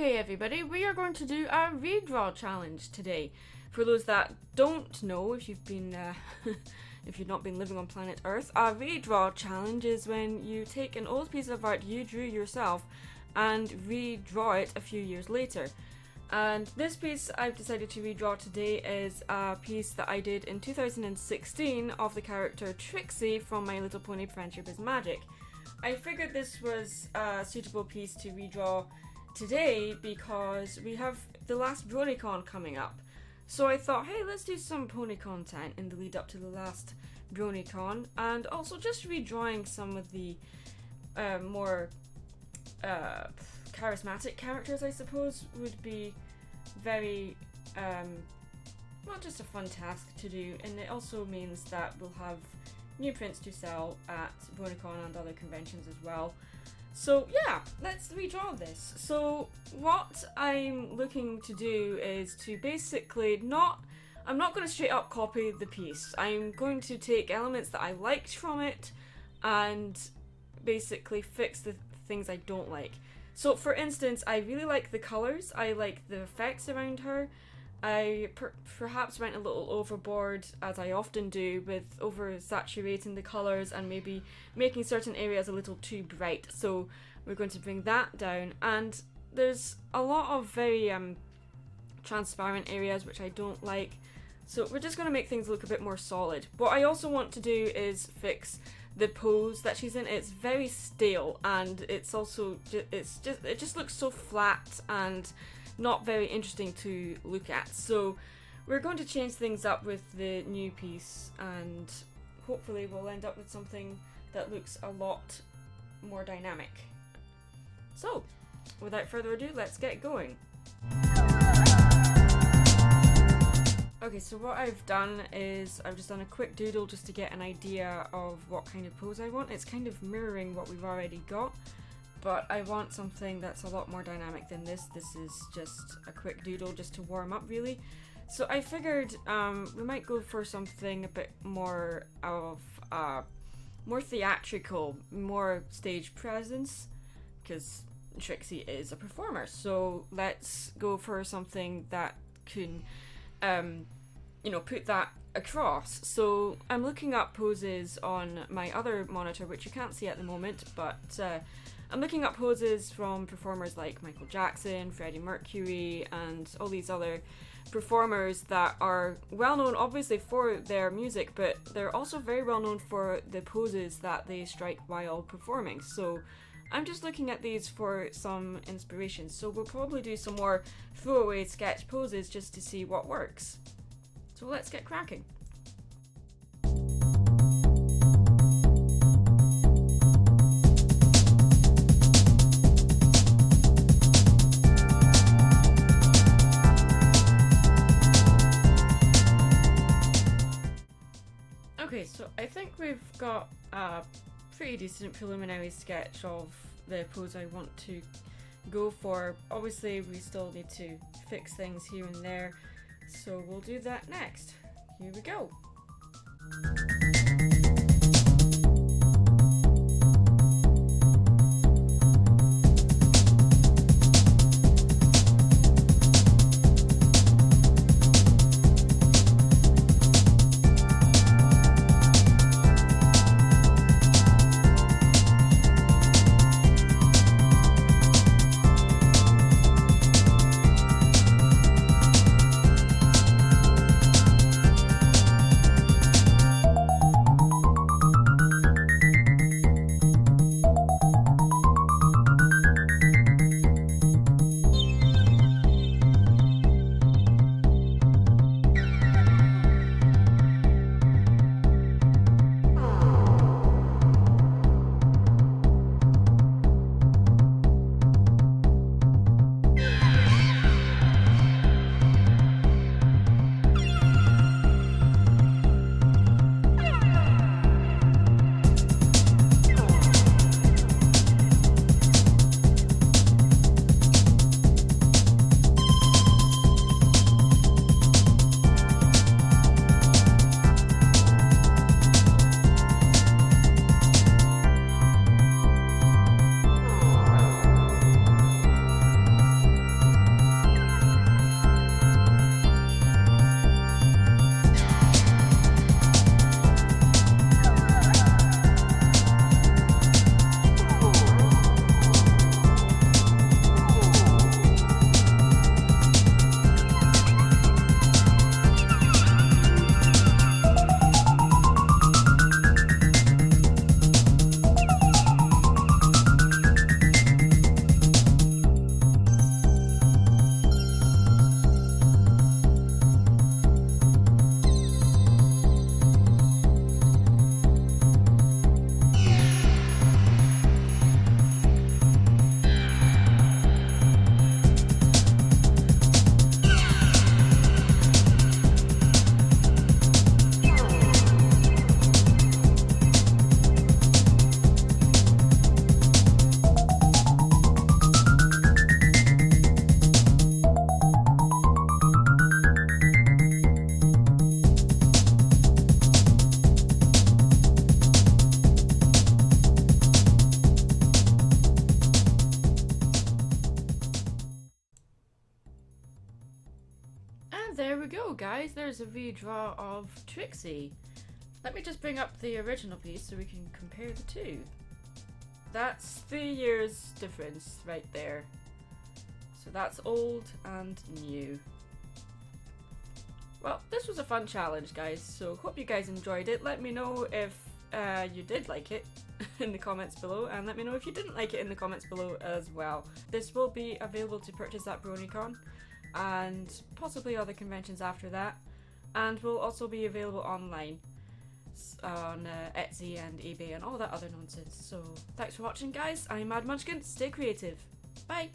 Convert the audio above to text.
Okay everybody, we are going to do a redraw challenge today. For those that don't know, if you've been if you've not been living on planet Earth, a redraw challenge is when you take an old piece of art you drew yourself and redraw it a few years later. And this piece I've decided to redraw today is a piece that I did in 2016 of the character Trixie from My Little Pony Friendship is Magic. I figured this was a suitable piece to redraw today because we have the last BronyCon coming up. So I thought, hey, let's do some pony content in the lead up to the last BronyCon, and also just redrawing some of the more charismatic characters, I suppose, would be very well, just a fun task to do, and it also means that we'll have new prints to sell at BronyCon and other conventions as well. So yeah, let's redraw this. So what I'm looking to do is to basically I'm not going to straight up copy the piece. I'm going to take elements that I liked from it and basically fix the things I don't like. So for instance, I really like the colours, I like the effects around her. I perhaps went a little overboard, as I often do, with oversaturating the colours and maybe making certain areas a little too bright. So we're going to bring that down. And there's a lot of very transparent areas which I don't like. So we're just going to make things look a bit more solid. What I also want to do is fix the pose that she's in. It's very stale, and it's also it just looks so flat and not very interesting to look at. So we're going to change things up with the new piece, and hopefully we'll end up with something that looks a lot more dynamic. So without further ado, let's get going. Okay, so what I've done is I've just done a quick doodle just to get an idea of what kind of pose I want. It's kind of mirroring what we've already got, but I want something that's a lot more dynamic than this. This is just a quick doodle just to warm up, really. So I figured we might go for something a bit more of more theatrical, more stage presence, because Trixie is a performer. So let's go for something that can you know, put that across. So I'm looking up poses on my other monitor, which you can't see at the moment, but I'm looking up poses from performers like Michael Jackson, Freddie Mercury, and all these other performers that are well known obviously for their music, but they're also very well known for the poses that they strike while performing. So I'm just looking at these for some inspiration. So we'll probably do some more throwaway sketch poses just to see what works. So let's get cracking. Okay, so I think we've got a pretty decent preliminary sketch of the pose I want to go for. Obviously we still need to fix things here and there, so we'll do that next. Here we go. And there we go, guys. There's a redraw of Trixie. Let me just bring up the original piece so we can compare the two. That's 3 years difference right there. So that's old and new. Well, this was a fun challenge, guys, so hope you guys enjoyed it. Let me know if you did like it in the comments below, and let me know if you didn't like it in the comments below as well. This will be available to purchase at BronyCon and possibly other conventions after that, and will also be available online on Etsy and eBay and all that other nonsense. So thanks for watching, guys. I'm Mad Munchkin. Stay creative. Bye!